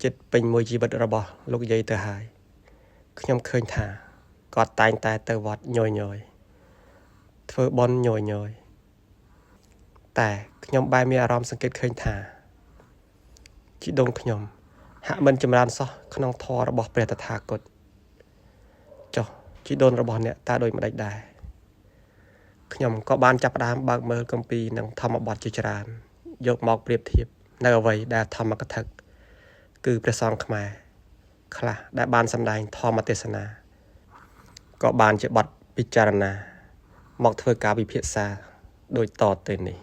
ចិត្តពេញមួយជីវិតរបស់លោកយាយទៅហើយខ្ញុំឃើញថាគាត់តែងតែទៅវត្តញយធ្វើបុណ្យញយតែខ្ញុំបែរមានអារម្មណ៍សង្កេតឃើញថាជីដូនខ្ញុំហាក់មិនចម្រើនសោះក្នុងធម៌របស់ព្រះតថាគតចុះជីដូនរបស់អ្នកតើដូចម្ដេចដែរខ្ញុំក៏បានចាប់ផ្ដើមបើកមើលគម្ពីរនិងធម្មបទជាច្រើនយកមកប្រៀបធៀបនៅអ្វីដែលធម្មកថាគឺព្រះសង្ឃខ្មែរខ្លះដែលបានសម្ដែងធម្មទេសនាក៏បានជាបទពិចារណាមកធ្វើការវិភាសាដូចតទៅនេះ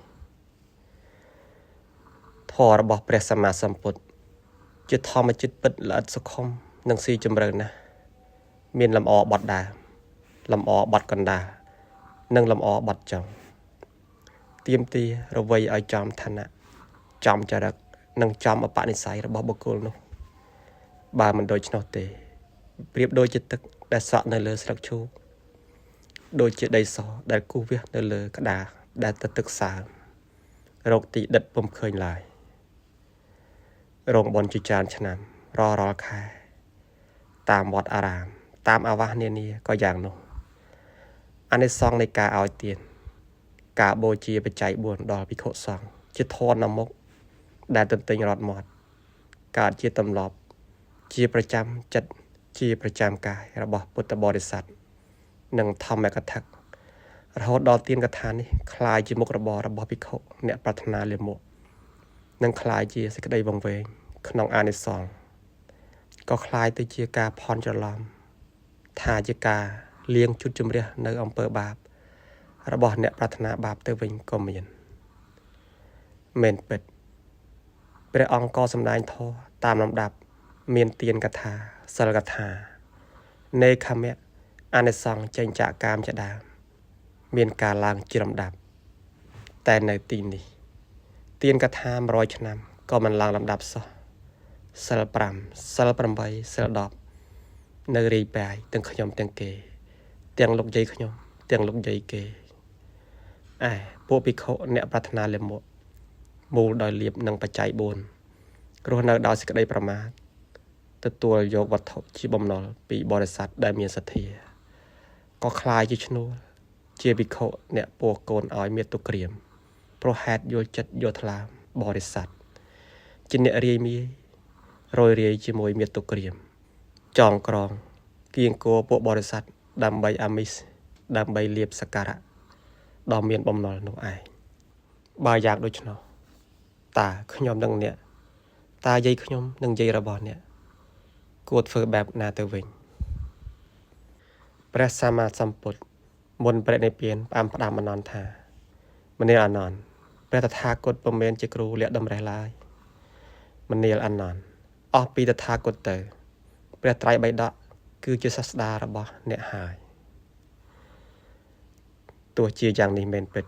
ធម៌របស់ព្រះសម្មាសម្ពុទ្ធជាធម្មជាតិពិតល្អិតសុខុមនិងស៊ីជម្រៅណាស់មានលំអបត់ដើមលំអបត់កណ្ដាលនិងលំអបត់ចុងទៀមទីរវៃឲ្យចំឋានៈចំចរិតនិងចំអបនិស្ស័យរបស់បុគ្គលនោះបើមិនដូច្នោះទេប្រៀបដូចជាទឹកដែលសក់នៅលើស្លឹកឈូកដូចជាដីសដែលគូសវាសនៅលើក្តារដែលទៅទឹកសើមរកទីដិតពុំឃើញឡើយរោងបនជាច្រើនឆ្នាំរាល់ខែតាមវត្តអារាមតាមអាវាសនានាក៏យ៉ាងនោះអានិសង្សនៃការឲ្យទានការបូជាបច្ច័យ4ដល់ភិក្ខុសង្ឃជាធនមុខដែលទន្ទិញរត់មាត់កើតជាទម្លាប់ជាប្រចាំចិត្តជាប្រចាំកាយរបស់ពុទ្ធបរិស័ទនិងធម្មកថារហូតដល់ទានកថានេះคล้ายជាមុខរបររបស់ភិក្ខុអ្នកប្រាថ្នាលាមកនិងคล้ายជាសេចក្តីវង្វេងក្នុងអានិសង្សក៏คล้ายទៅជាការផន់ច្រឡំថាជាការលាងជុតជំរះនៅអំពើបាបរបស់អ្នកប្រាថ្នាបាបទៅវិញក៏មានមែនពិតព្រះអង្គក៏សម្ដែងធម៌តាមលំដាប់មានទានកថាសិលកថានេខមៈអានិសង្សចេញចាកកាមជាដើមមានការឡើងជាលំដាប់តែនៅទីនេះទានកថា100ឆ្នាំក៏មិនឡើងលំដាប់សោះសិល5សិល8សិល10នៅរាយប៉ាយទាំងខ្ញុំទាំងគេទាំងលោកយាយខ្ញុំទាំងលោកយាយគេពួកភិក្ខុអ្នកប្រាថ្នាលាមកមូលដោយលៀបនឹងបច្ច័យ4រស់នៅដោយសេចក្តីប្រមាទទទួលយកវត្ថុជាបំណុលពីបរិស័ទដែលមានសទ្ធាក៏คล้ายជាឈ្នួលជាភិក្ខុអ្នកពោះកូនឲ្យមាតុក្រាមព្រោះហេតុយល់ចិត្តយល់ថ្លើមបរិស័ទជាអ្នករាយមាយរយរាយជាមួយមាតុក្រាមចងក្រងគៀងគោពួកបរិស័ទដើម្បីអាមិសដើម្បីលៀបសក្ការៈដ៏មានបំណុលនោះឯងបើយ៉ាងដូច្នោះតើខ្ញុំនិងអ្នកតើយាយខ្ញុំនិងយាយរបស់អ្នកគួរធ្វើបែបណាទៅវិញព្រះសម្មាសម្ពុទ្ធមុនព្រះនិព្វានផ្ដាំអនន្តថាមនាលអនន្តព្រះតថាគតពុំមែនជាគ្រូលាក់តម្រេះឡើយមនាលអនន្តអស់ពីតថាគតទៅព្រះត្រៃបិដកគឺជាសាស្តារបស់អ្នកហើយទោះជាយ៉ាងនេះមែនពិត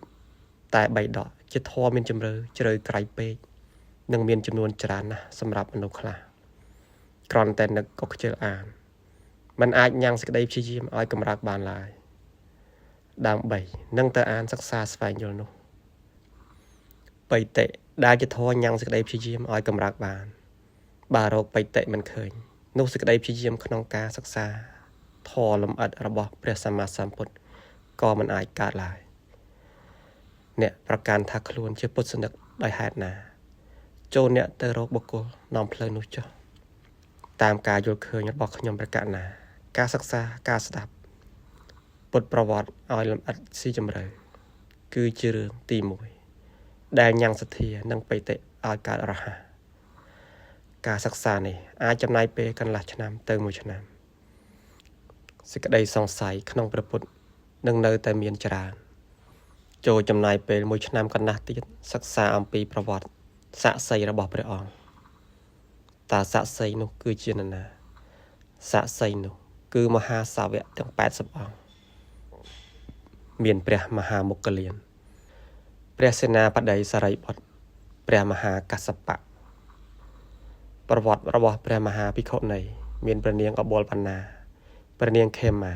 តែបិដកជាធម៌មានជំរឿជ្រៅក្រៃពេកនិងមានចំនួនច្រើនណាស់សម្រាប់មនុស្សខ្លះគ្រាន់តែនឹកក៏ខ្ជិលអានมันអាចញ៉ាំងសេចក្តីព្យាយាមឲ្យកម្រើកបានឡើយដើម្បីនឹងទៅអានសិក្សាស្វែងយល់នោះបិតិដែលជាធម៌ញ៉ាំងសេចក្តីព្យាយាមឲ្យកម្រើកបានបើរកបិតិមិនឃើញនោះសេចក្តីព្យាយាមក្នុងការសិក្សាធម៌លម្អិតរបស់ព្រះសម្មាសម្ពុទ្ធក៏មិនអាចកើតឡើយអ្នកប្រកាន់ថាខ្លួនជាពុទ្ធសនិកដោយហេតុណាចូលអ្នកទៅរកបុគ្គលនាំផ្លូវនោះចុះតាមការយល់ឃើញរបស់ខ្ញុំប្រកាសណាការសិក្សាការស្ដាប់ពុទ្ធប្រវត្តិឲ្យលម្អិតស៊ីជម្រៅគឺជារឿងទី1ដែលញ៉ាំងសទ្ធានិងបិតិឲ្យកើតរហ័សការសិក្សានេះអាចចំណាយពេលកន្លះឆ្នាំទៅ1ឆ្នាំសេចក្តីសង្ស័យក្នុងព្រះពុទ្ធនឹងនៅតែមានច្រើនចូលចំណាយពេល1ឆ្នាំកន្លះទៀតសិក្សាអំពីប្រវត្តិសាក្សីរបស់ព្រះអង្គតើសាក្សីនោះគឺជានរណាសាក្សីនោះគឺមហាសាវកទាំង80អង្គមានព្រះមហាមុគលានព្រះសេនាបតីសារីបុត្រព្រះមហាកស្សបៈប្រវត្តិរបស់ព្រះមហាភិក្ខុនីមានព្រះនាងអបុលបណ្ណាព្រះនាងខេមា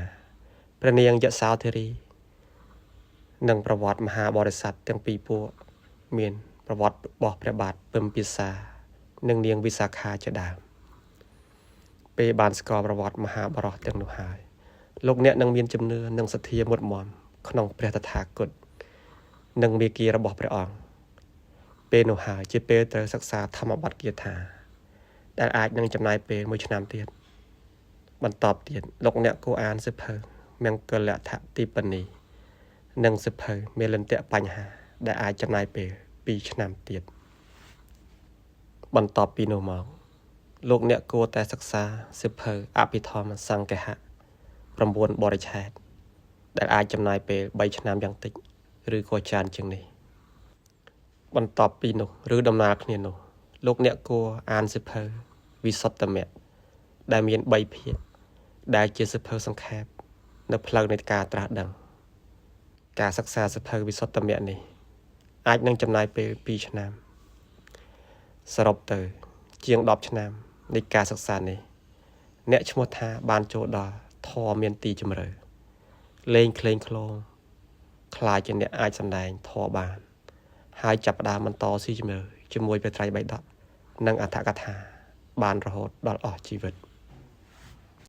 ព្រះនាងយសោធិរីនិងប្រវត្តិមហាបរិស័ទទាំងពីរពួកមានប្រវត្តិរបស់ព្រះបាទពឹមពិសានិងនាងវិសាខាជាដើម ពេលបានស្គាល់ប្រវត្តិមហាបរោះទាំងនោះហើយលោកអ្នកនឹងមានជំនឿនិងសទ្ធាមុតមមក្នុងព្រះតថាគតនិងមេគារបស់ព្រះអង្គពេលនោះហើយជាពេលត្រូវសិក្សាធម្មបទគាថាដែលអាចនឹងចំណាយពេល1ឆ្នាំទៀតបន្តទៀតលោកអ្នកគួរអានសិភៅមង្គលថទីបនីនិងសិភៅមេលន្តៈបញ្ហាដែលអាចចំណាយពេល2ឆ្នាំទៀតបន្តពីនោះមកលោកអ្នកគួរតែសិក្សាសិភៅអភិធម្មសង្កេហៈ9បរិឆេទដែលអាចចំណាយពេល3ឆ្នាំយ៉ាងតិចឬក៏ច្រើនជាងនេះបន្ទាប់ពីនោះឬដំណើរគ្នានោះលោកអ្នកគួរអានសិភៅវិសុទ្ធមគ្គដែលមាន3ភាគដែលជាសិភៅសង្ខេបនៅផ្លូវនៃការត្រាស់ដឹងការសិក្សាសិភៅវិសុទ្ធមគ្គនេះអាចនឹងចំណាយពេល2ឆ្នាំសរុបទៅជាង10ឆ្នាំនៃការសិក្សានេះអ្នកឈ្មោះថាបានចូលដល់ធម៌មានទីជម្រៅលេងក្លែងក្លងខ្លាចជាអ្នកអាចសម្ដែងធម៌បានហើយចាប់ផ្ដើមបន្តស៊ីជម្រៅជាមួយព្រះត្រៃបិដកនិងអត្ថកថាបានរហូតដល់អស់ជីវិត